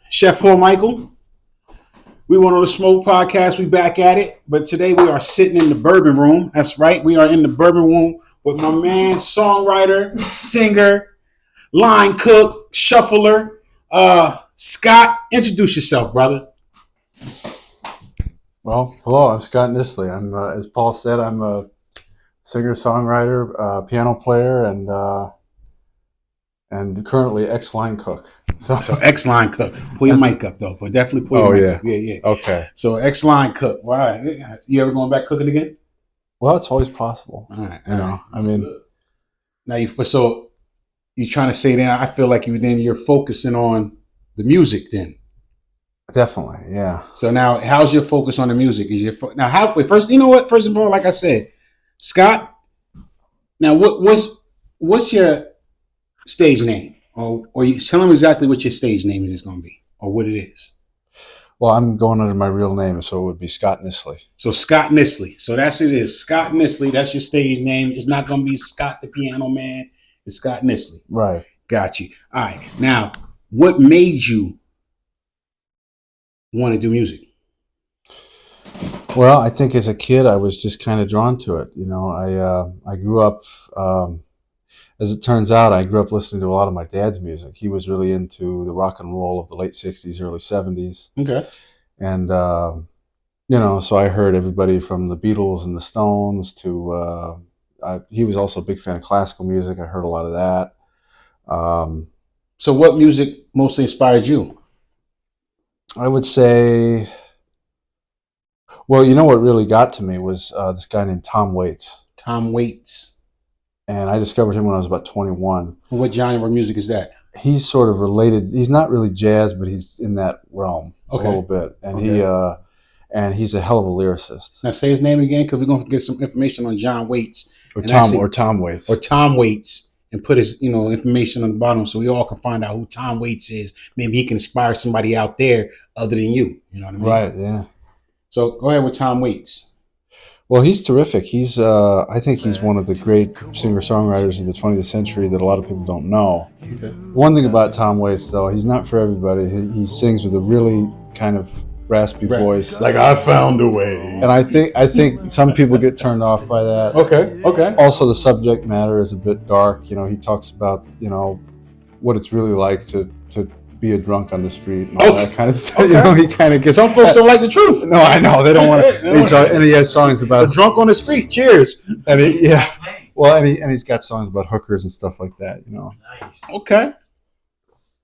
Chef Paul Michael. We went on the Smoke Podcast. We back at it. But today we are sitting in the bourbon room. That's right. We are in the bourbon room with my man, songwriter, singer, line cook, shuffler, Scott. Introduce yourself, brother. Well, hello. I'm Scott Nisley. I'm, as Paul said, I'm a singer, songwriter, piano player, and currently ex-line cook. So ex-line cook. Pull your mic up, though. But definitely pull your mic up. Yeah. Okay. So ex-line cook. All right. You ever going back cooking again? Well, it's always possible. All right. I mean. Now, so you're trying to say then, I feel like you're focusing on the music then. Definitely, yeah. So now, how's your focus on the music? First, you know what? First of all, like I said, Scott. Now, what's your stage name, or you tell them exactly what your stage name is going to be, or what it is? Well, I'm going under my real name, so it would be Scott Nisley. So Scott Nisley. So that's it is. Scott Nisley. That's your stage name. It's not going to be Scott the Piano Man. It's Scott Nisley. Right. Got you. All right. Now, what made you want to do music? Well, I think as a kid, I was just kind of drawn to it. You know, I grew up, as it turns out, I grew up listening to a lot of my dad's music. He was really into the rock and roll of the late 60s, early 70s. Okay. And, so I heard everybody from the Beatles and the Stones to, he was also a big fan of classical music. I heard a lot of that. So what music mostly inspired you? I would say, well, you know what really got to me was this guy named Tom Waits. Tom Waits. And I discovered him when I was about 21. What genre of music is that? He's sort of related. He's not really jazz, but he's in that realm a little bit. And he's a hell of a lyricist. Now say his name again, because we're going to get some information on John Waits. Or Tom Waits. Or Tom Waits. And put his, information on the bottom so we all can find out who Tom Waits is. Maybe he can inspire somebody out there other than you. You know what I mean? Right, yeah. So go ahead with Tom Waits. Well, he's terrific. I think he's one of the great singer-songwriters of the 20th century that a lot of people don't know. Okay. One thing about Tom Waits, though, he's not for everybody. He sings with a really kind of raspy voice. Like, I found a way. And I think some people get turned off by that. Okay. Also, the subject matter is a bit dark. He talks about, what it's really like to be a drunk on the street and all that kind of stuff. Okay. He kind of gets... Some folks don't like the truth. No, I know. They don't want to... And he has songs about... The drunk on the street. Cheers. And he's got songs about hookers and stuff like that, Nice. Okay.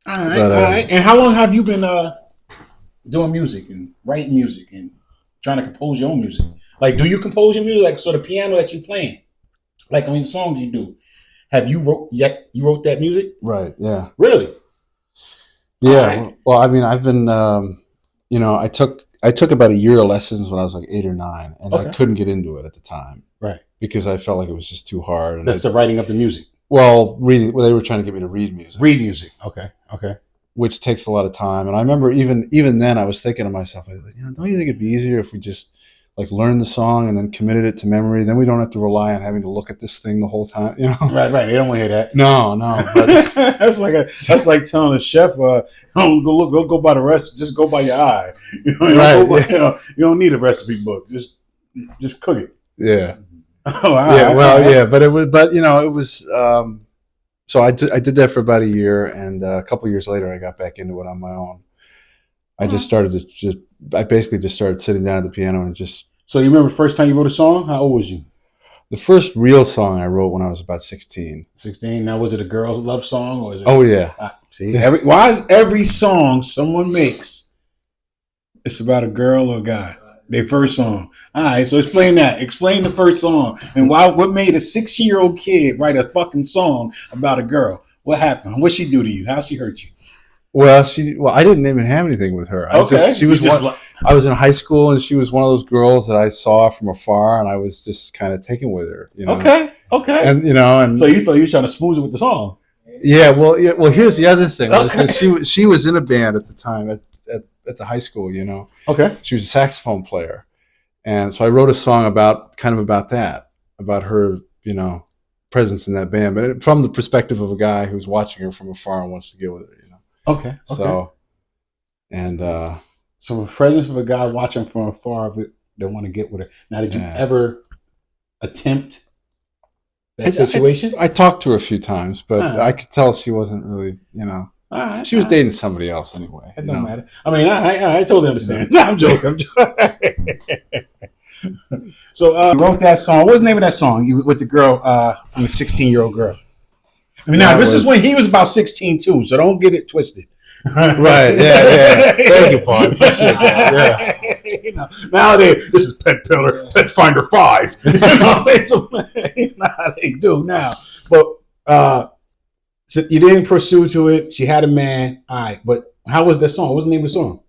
All right. And how long have you been doing music and writing music and trying to compose your own music? Like, do you compose your music? Like, so the piano that you're playing, like, the songs you do, you wrote that music? Right, yeah. Really? Yeah. Right. Well, I mean, I've been, I took about a year of lessons when I was like 8 or 9, and I couldn't get into it at the time. Right. Because I felt like it was just too hard. And that's the writing of the music? Well, reading. Well, they were trying to get me to read music. Read music. Okay. Which takes a lot of time. And I remember even then I was thinking to myself, don't you think it'd be easier if we just like learned the song and then committed it to memory? Then we don't have to rely on having to look at this thing the whole time, Right. They don't want to hear that. No. But that's like telling a chef, don't go by the recipe, just go by your eye. You don't need a recipe book. Just cook it. Yeah. But it was. So I did that for about a year, and a couple of years later, I got back into it on my own. I basically just started sitting down at the piano and just. So you remember the first time you wrote a song? How old was you? The first real song I wrote when I was about 16. 16. Now, was it a girl love song or is it? Oh yeah. See, why is every song someone makes, it's about a girl or a guy? Their first song. All right, so explain that. Explain the first song. And what made a 16-year-old kid write a fucking song about a girl? What happened? What'd she do to you? How she hurt you? Well, I didn't even have anything with her. I was in high school, and she was one of those girls that I saw from afar, and I was just kind of taken with her. Okay. And so you thought you were trying to smooth it with the song? Yeah. Well, here's the other thing. Was that she was in a band at the time at the high school. Okay. She was a saxophone player, and so I wrote a song about that, about her, presence in that band, but from the perspective of a guy who's watching her from afar and wants to get with her, you know. Okay. So, and so the presence of a guy watching from afar that want to get with her. Now, did you ever attempt that situation? I talked to her a few times, but I could tell she wasn't really, you know. She was dating somebody else anyway. It don't matter. I mean, I totally understand. No. I'm joking. So you wrote that song. What's the name of that song? You with the girl from the 16-year-old girl. I mean, now this is when he was about 16 too, so don't get it twisted. Right? Yeah. Thank you, Paul. Appreciate that. Yeah. You know, nowadays this is Pet Finder 5. You know, they do now. But so you didn't pursue to it. She had a man. All right, but how was that song? What's the name of the song?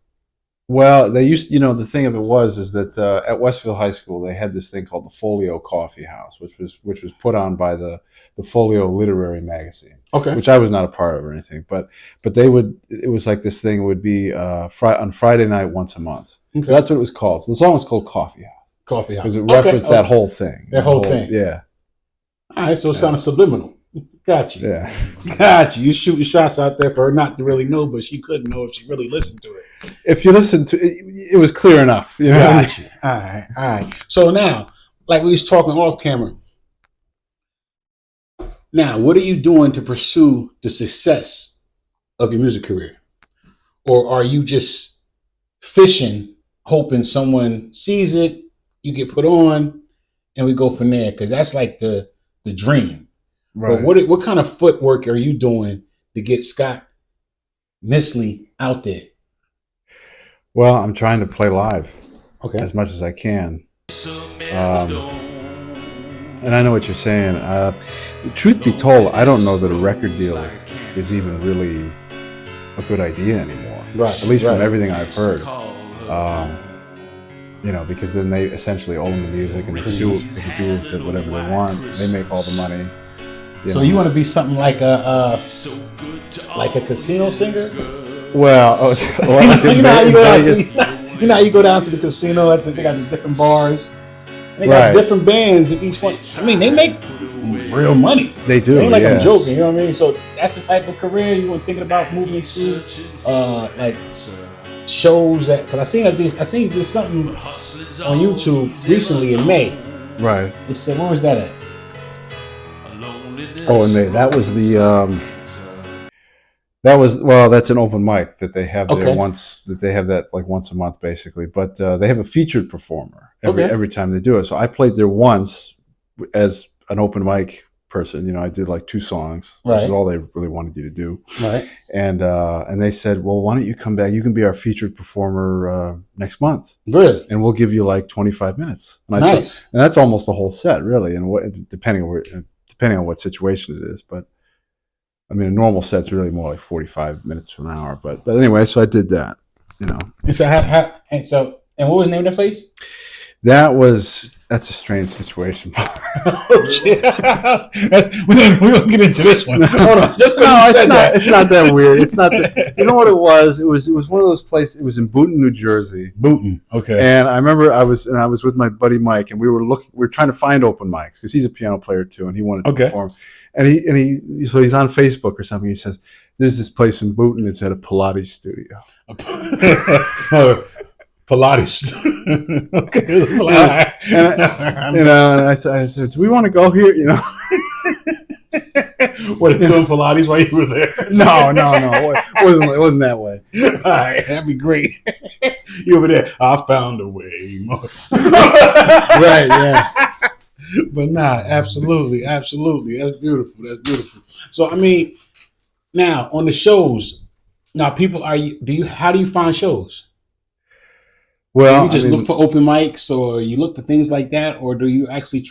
Well, they used, you know, the thing of it was that at Westfield High School they had this thing called the Folio Coffee House, which was put on by the Folio Literary Magazine. Okay. Which I was not a part of or anything, but it was like this thing would be on Friday night once a month. Okay. So that's what it was called. So the song was called Coffee House. Coffee House. Because it referenced that whole thing. That whole thing. Yeah. All right, so it's kind of subliminal. Got you. Yeah. Got you. You shooting shots out there for her not to really know, but she couldn't know if she really listened to it. If you listened to it, it was clear enough. You know? Got you. All right. So now, like we was talking off camera, now what are you doing to pursue the success of your music career? Or are you just fishing, hoping someone sees it, you get put on, and we go from there? Because that's like the dream. Right. But what kind of footwork are you doing to get Scott Nisley out there? Well, I'm trying to play live, as much as I can. And I know what you're saying. Truth be told, I don't know that a record deal is even really a good idea anymore. Right. At least from everything I've heard. You know, because then they essentially own the music and they can do with it whatever they want. They make all the money. So you want to be something like a casino singer? Well, you know how you go down to the casino. They got the different bars. They got different bands in each one. I mean, they make real money. They do. They ain't like I'm joking. You know what I mean? So that's the type of career you were thinking about moving to, like shows that. Because I seen there's something on YouTube recently in May. Right. It said, where was that at? Oh, in May. That was that's an open mic that they have there once a month basically. But they have a featured performer every time they do it. So I played there once as an open mic person. You know, I did like 2 songs, which is all they really wanted you to do. Right. And they said, well, why don't you come back? You can be our featured performer next month. Really? And we'll give you like 25 minutes. And nice. And that's almost the whole set, really. And depending on what situation it is, but I mean, a normal set's really more like 45 minutes to an hour. But anyway, so I did that, you know. And so and what was the name of the place? That's a strange situation. Oh shit! We don't get into this one. Hold on, it's not that weird. It's not. You know what it was? It was one of those places. It was in Boonton, New Jersey. Boonton. Okay. And I remember I was with my buddy Mike, and we were trying to find open mics because he's a piano player too, and he wanted to perform. And so he's on Facebook or something. He says, "There's this place in Boonton. It's at a Pilates studio." Pilates. Okay. And I said, "Do we want to go here?" You know. What, are you doing Pilates while you were there? No. It wasn't that way. All right, that'd be great. You over there, I found a way. Right, yeah. But nah, absolutely. That's beautiful. So I mean, now on the shows, now people how do you find shows? Well, you just look for open mics, or you look for things like that, or do you actually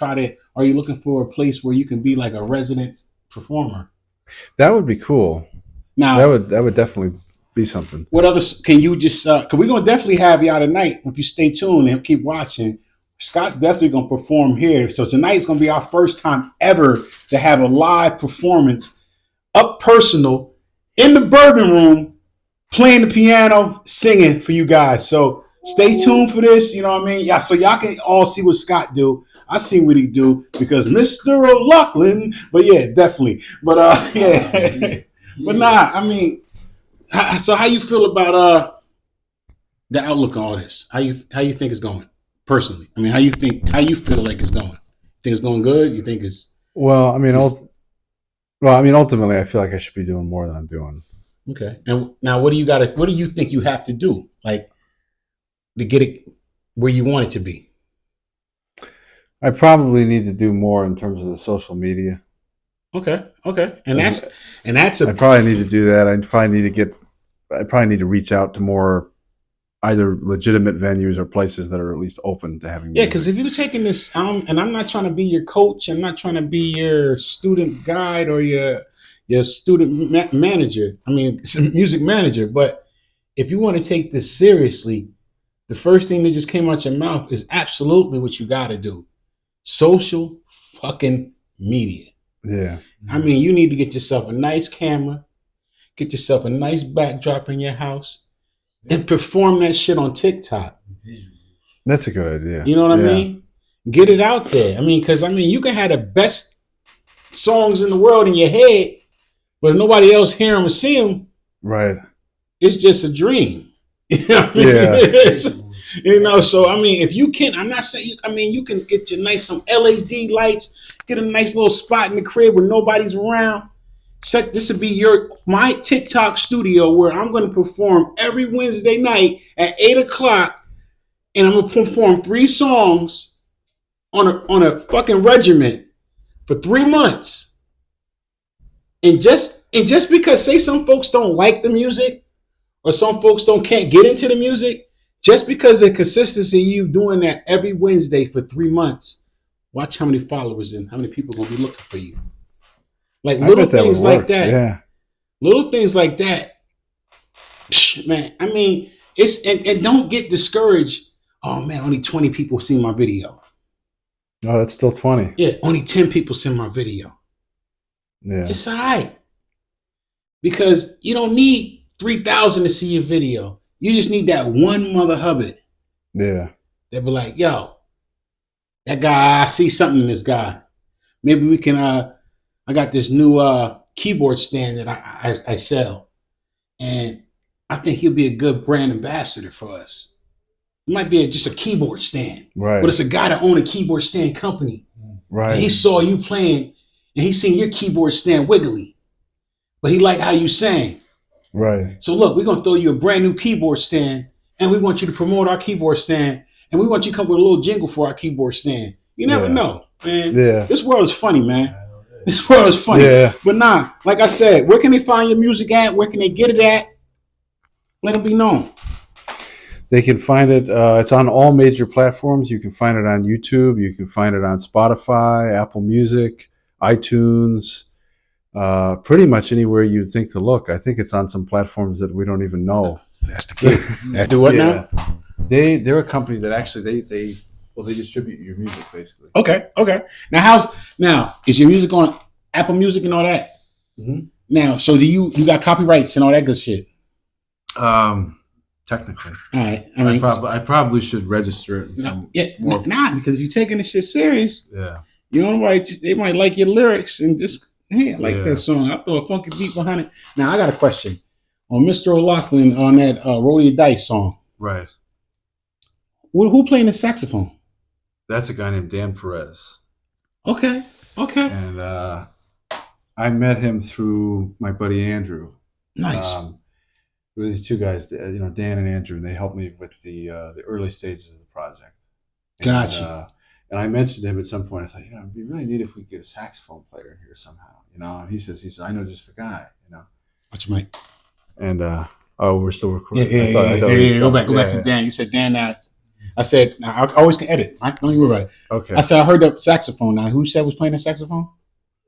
are you looking for a place where you can be like a resident performer? That would be cool. Now that would definitely be something. What others can you just? Because we're gonna definitely have you out tonight. If you stay tuned and keep watching, Scott's definitely gonna perform here. So tonight's gonna be our first time ever to have a live performance, up personal, in the Bourbon Room, playing the piano, singing for you guys. So stay tuned for this. You know what I mean? Yeah. So y'all can all see what Scott do. I seen what he do because Mr. O'Loughlin. But yeah, definitely. But yeah. But nah, I mean, so how you feel about the outlook on all this? How you think it's going personally? I mean, how you feel like it's going? Think it's going good? You think it's Well, I mean, ultimately, I feel like I should be doing more than I'm doing. okay? And now, what do you think you have to do, like, to get it where you want it to be? I probably need to do more in terms of the social media. Okay, and that's I probably need to do that. I probably need to reach out to more either legitimate venues or places that are at least open to having music. Because if you're taking this, and I'm not trying to be your coach, I'm not trying to be your student guide or your student manager. I mean, music manager. But if you want to take this seriously, the first thing that just came out your mouth is absolutely what you got to do: social fucking media. Yeah. I mean, you need to get yourself a nice camera, get yourself a nice backdrop in your house, and perform that shit on TikTok. That's a good idea. You know what I mean? Get it out there. I mean, because you can have the best songs in the world in your head, but if nobody else hear them or see them, right? It's just a dream. You know what I mean? Yeah. So I mean, if you can, I'm not saying you can get your some LED lights, get a nice little spot in the crib where nobody's around. This would be my TikTok studio where I'm going to perform every Wednesday night at 8:00, and I'm going to perform 3 songs on a fucking regiment for 3 months. And just because say some folks don't like the music or some folks can't get into the music, just because of the consistency of you doing that every Wednesday for 3 months, watch how many followers and how many people are going to be looking for you. Like little things like that. Yeah. Little things like that. Man, I mean, it's and don't get discouraged. Oh man, only 20 people see my video. Oh, that's still 20. Yeah, only 10 people see my video. Yeah. It's all right. Because you don't need 3,000 to see your video. You just need that one mother hubbard. Yeah. They'll be like, yo, that guy, I see something in this guy. Maybe we can I got this new keyboard stand that I sell, and I think he'll be a good brand ambassador for us. It might be just a keyboard stand, right? But it's a guy that owns a keyboard stand company, right? And he saw you playing, and he seen your keyboard stand wiggly, but he liked how you sang, right? So look, we're gonna throw you a brand new keyboard stand, and we want you to promote our keyboard stand, and we want you to come with a little jingle for our keyboard stand. You never know, man. Yeah, this world is funny, man. This world is funny. Yeah. But nah, like I said, where can they find your music at? Where can they get it at? Let it be known. They can find it. It's on all major platforms. You can find it on YouTube. You can find it on Spotify, Apple Music, iTunes, pretty much anywhere you'd think to look. I think it's on some platforms that we don't even know. That's the key. Do what now? They're a company that actually they distribute your music basically. Okay. Now is your music on Apple Music and all that? Mm-hmm. Now, so do you got copyrights and all that good shit? Technically. All right. I probably should register it. Because if you're taking this shit serious, you know, they might like your lyrics and just I like that song. I throw a funky beat behind it. Now I got a question on Mr. O'Loughlin on that Roll Your Dice song. Right. Who playing the saxophone? That's a guy named Dan Perez. Okay. And I met him through my buddy Andrew. Nice. There were these 2 guys, Dan and Andrew, and they helped me with the early stages of the project. Gotcha. And I mentioned to him at some point, I thought, it'd be really neat if we could get a saxophone player in here somehow, And he says, I know just the guy, Watch your mic. And we're still recording. Yeah. Go back to Dan. You said Dan. I said, I always can edit. Don't even worry about it. Okay. I said, I heard the saxophone. Now, who said was playing the saxophone?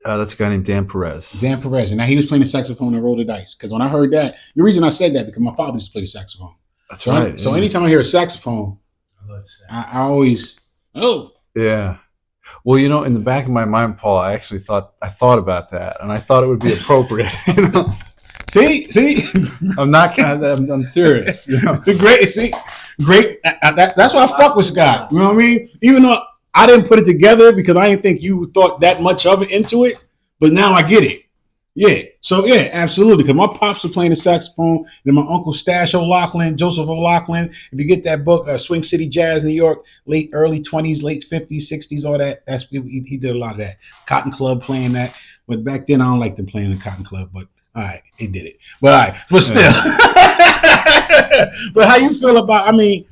That's a guy named Dan Perez. Dan Perez. And now he was playing the saxophone and Roll the Dice. Because when I heard that, the reason I said that, because my father used to play the saxophone. That's right. So anytime I hear a saxophone, I always, Yeah. Well, in the back of my mind, Paul, I actually thought about that. And I thought it would be appropriate, See? I'm not I'm serious. Great. That's why I fuck with Scott. You know what I mean? Even though I didn't put it together because I didn't think you thought that much of it into it, but now I get it. Yeah. So yeah, absolutely. Because my pops were playing the saxophone, and my uncle Stash O'Loughlin, Joseph O'Loughlin. If you get that book, Swing City Jazz, New York, early 20s, late 50s, 60s, all that. He did a lot of that. Cotton Club playing that. But back then I don't like them playing the Cotton Club, but all right, he did it. But all right, but still. But how you feel about, I mean,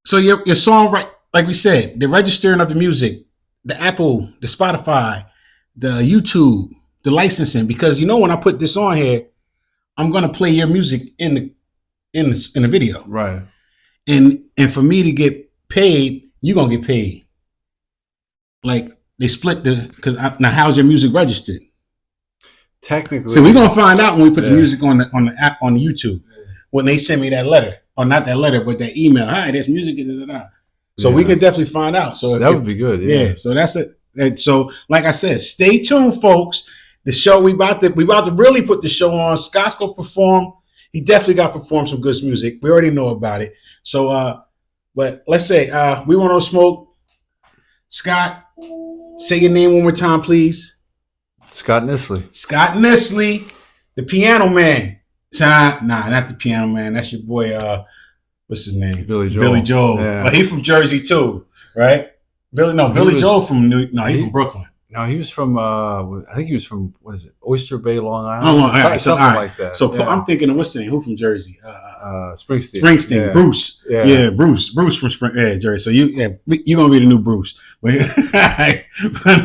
so your song, right, like we said, the registering of the music, the Apple, the Spotify, the YouTube, the licensing, because when I put this on here, I'm gonna play your music in the video. Right. And for me to get paid, you're gonna get paid. Like they split now how's your music registered? Technically. So we're gonna find out when we put the music on the app on the YouTube. When they send me that letter. Or not that letter, but that email. Hi, there's music. So we can definitely find out. So that would be good. Yeah. So that's it. And so, like I said, stay tuned, folks. The show we about to really put the show on. Scott's gonna perform. He definitely got to perform some good music. We already know about it. So, but let's say we want to smoke. Scott, say your name one more time, please. Scott Nisley. Scott Nisley, the piano man. Nah, not the piano man. That's your boy. What's his name? Billy Joel. Billy Joel. Yeah. But he's from Jersey too, right? Billy Joel from he's from Brooklyn. No, he was from. I think he was from Oyster Bay, Long Island. Something like that. So I'm thinking of what's the name? Who from Jersey? Springsteen. Yeah. Bruce. Yeah, Bruce from Jersey. So you're gonna be the new Bruce. But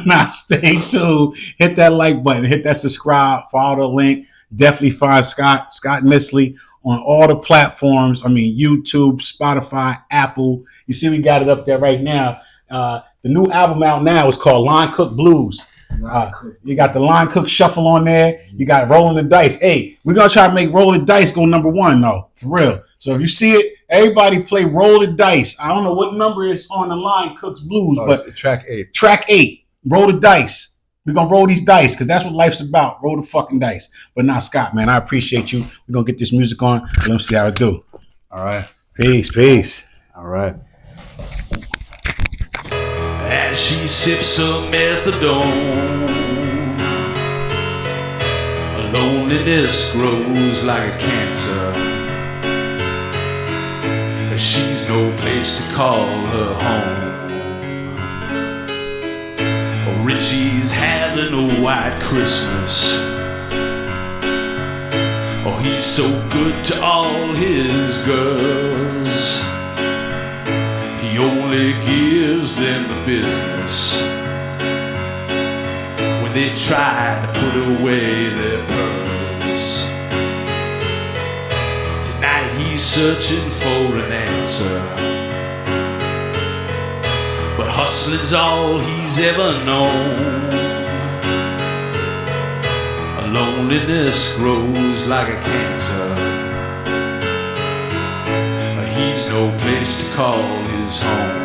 now stay tuned. Hit that like button. Hit that subscribe. Follow the link. Definitely find Scott Nisley on all the platforms. I mean, YouTube, Spotify, Apple. You see, we got it up there right now. The new album out now is called Line Cook Blues. You got the Line Cook Shuffle on there. You got Rolling the Dice. Hey, we're going to try to make Roll the Dice go number one, though, for real. So if you see it, everybody play Roll the Dice. I don't know what number is on the Line Cook's Blues, but track 8. Track 8. Roll the Dice. We're going to roll these dice because that's what life's about. Roll the fucking dice. But now, Scott, man, I appreciate you. We're going to get this music on. Let me see how it do. All right. Peace. All right. As she sips her methadone, loneliness grows like a cancer. She's no place to call her home. Richie's having a white Christmas. Oh, he's so good to all his girls. He only gives them the business when they try to put away their pearls. Tonight he's searching for an answer, but hustling's all he's ever known. Loneliness grows like a cancer. He's no place to call his home.